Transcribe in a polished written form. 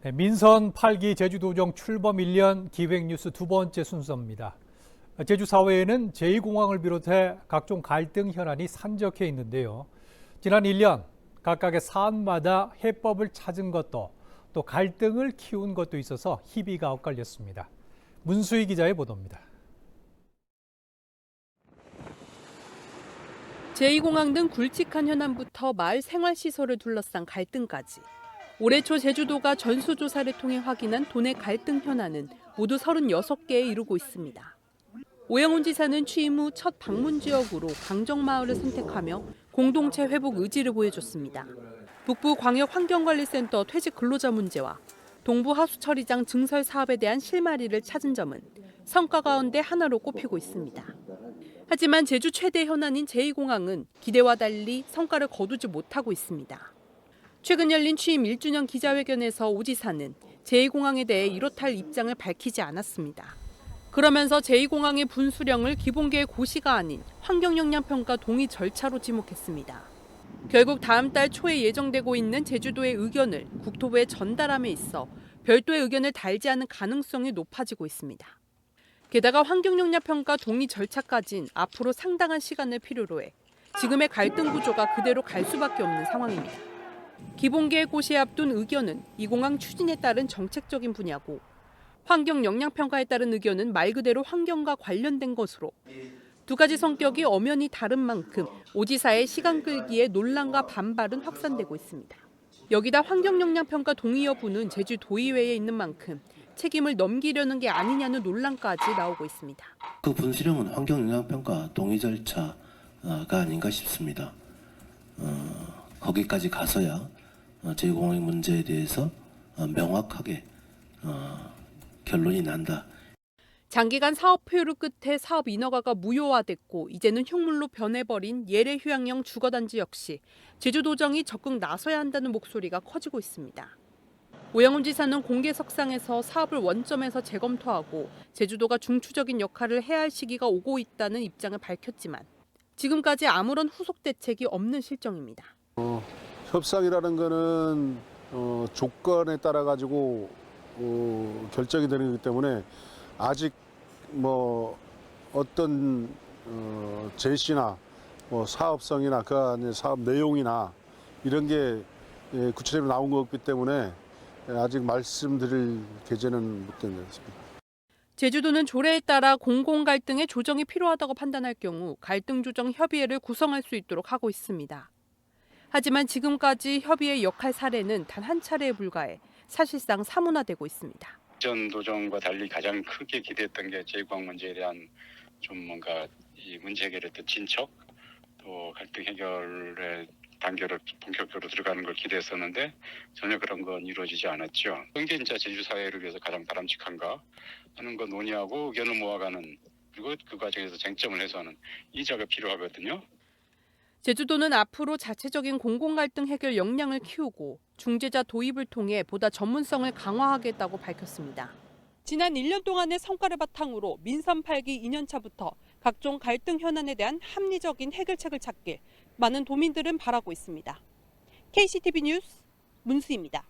네, 민선 8기 제주도정 출범 1년 기획뉴스 두 번째 순서입니다. 제주 사회에는 제2공항을 비롯해 각종 갈등 현안이 산적해 있는데요. 지난 1년 각각의 사안마다 해법을 찾은 것도 또 갈등을 키운 것도 있어서 희비가 엇갈렸습니다. 문수희 기자의 보도입니다. 제2공항 등 굵직한 현안부터 마을 생활시설을 둘러싼 갈등까지. 올해 초 제주도가 전수조사를 통해 확인한 도내 갈등 현안은 모두 36개에 이르고 있습니다. 오영훈 지사는 취임 후 첫 방문 지역으로 강정마을을 선택하며 공동체 회복 의지를 보여줬습니다. 북부 광역환경관리센터 퇴직 근로자 문제와 동부 하수처리장 증설 사업에 대한 실마리를 찾은 점은 성과 가운데 하나로 꼽히고 있습니다. 하지만 제주 최대 현안인 제2공항은 기대와 달리 성과를 거두지 못하고 있습니다. 최근 열린 취임 1주년 기자회견에서 오 지사는 제2공항에 대해 이렇다할 입장을 밝히지 않았습니다. 그러면서 제2공항의 분수령을 기본계의 고시가 아닌 환경영향평가 동의 절차로 지목했습니다. 결국 다음 달 초에 예정되고 있는 제주도의 의견을 국토부에 전달함에 있어 별도의 의견을 달지 않은 가능성이 높아지고 있습니다. 게다가 환경영향평가 동의 절차까지는 앞으로 상당한 시간을 필요로 해 지금의 갈등 구조가 그대로 갈 수밖에 없는 상황입니다. 기본계획 고시에 앞둔 의견은 이 공항 추진에 따른 정책적인 분야고 환경영향평가에 따른 의견은 말 그대로 환경과 관련된 것으로 두 가지 성격이 엄연히 다른 만큼 오 지사의 시간 끌기에 논란과 반발은 확산되고 있습니다. 여기다 환경영향평가 동의 여부는 제주도의회에 있는 만큼 책임을 넘기려는 게 아니냐는 논란까지 나오고 있습니다. 그 분수령은 환경영향평가 동의 절차가 아닌가 싶습니다. 거기까지 가서야 제2공항의 문제에 대해서 명확하게 결론이 난다. 장기간 사업 포효를 끝에 사업 인허가가 무효화됐고 이제는 흉물로 변해버린 예래 휴양형 주거단지 역시 제주도정이 적극 나서야 한다는 목소리가 커지고 있습니다. 오영훈 지사는 공개석상에서 사업을 원점에서 재검토하고 제주도가 중추적인 역할을 해야 할 시기가 오고 있다는 입장을 밝혔지만 지금까지 아무런 후속 대책이 없는 실정입니다. 협상이라는 거는 조건에 따라 가지고 결정이 되는 거기 때문에 아직 뭐 어떤 제시나 뭐 사업성이나 그 안에 사업 내용이나 이런 게 구체적으로 나온 것 없기 때문에 아직 말씀드릴 계제는 못 된 것 같습니다. 제주도는 조례에 따라 공공 갈등의 조정이 필요하다고 판단할 경우 갈등 조정 협의회를 구성할 수 있도록 하고 있습니다. 하지만 지금까지 협의회 역할 사례는 단 한 차례에 불과해 사실상 사문화되고 있습니다. 전 도정과 달리 가장 크게 기대했던 게 제2공항 문제에 대한 좀 뭔가 이 문제 해결의 진척, 또 갈등 해결의 단계로 본격적으로 들어가는 걸 기대했었는데 전혀 그런 건 이루어지지 않았죠. 어떤 게 진짜 제주 사회를 위해서 가장 바람직한가 하는 거 논의하고 의견을 모아가는 그리고 그 과정에서 쟁점을 해소하는 이 작업이 필요하거든요. 제주도는 앞으로 자체적인 공공 갈등 해결 역량을 키우고 중재자 도입을 통해 보다 전문성을 강화하겠다고 밝혔습니다. 지난 1년 동안의 성과를 바탕으로 민선 8기 2년차부터 각종 갈등 현안에 대한 합리적인 해결책을 찾길 많은 도민들은 바라고 있습니다. KCTV 뉴스 문수희입니다.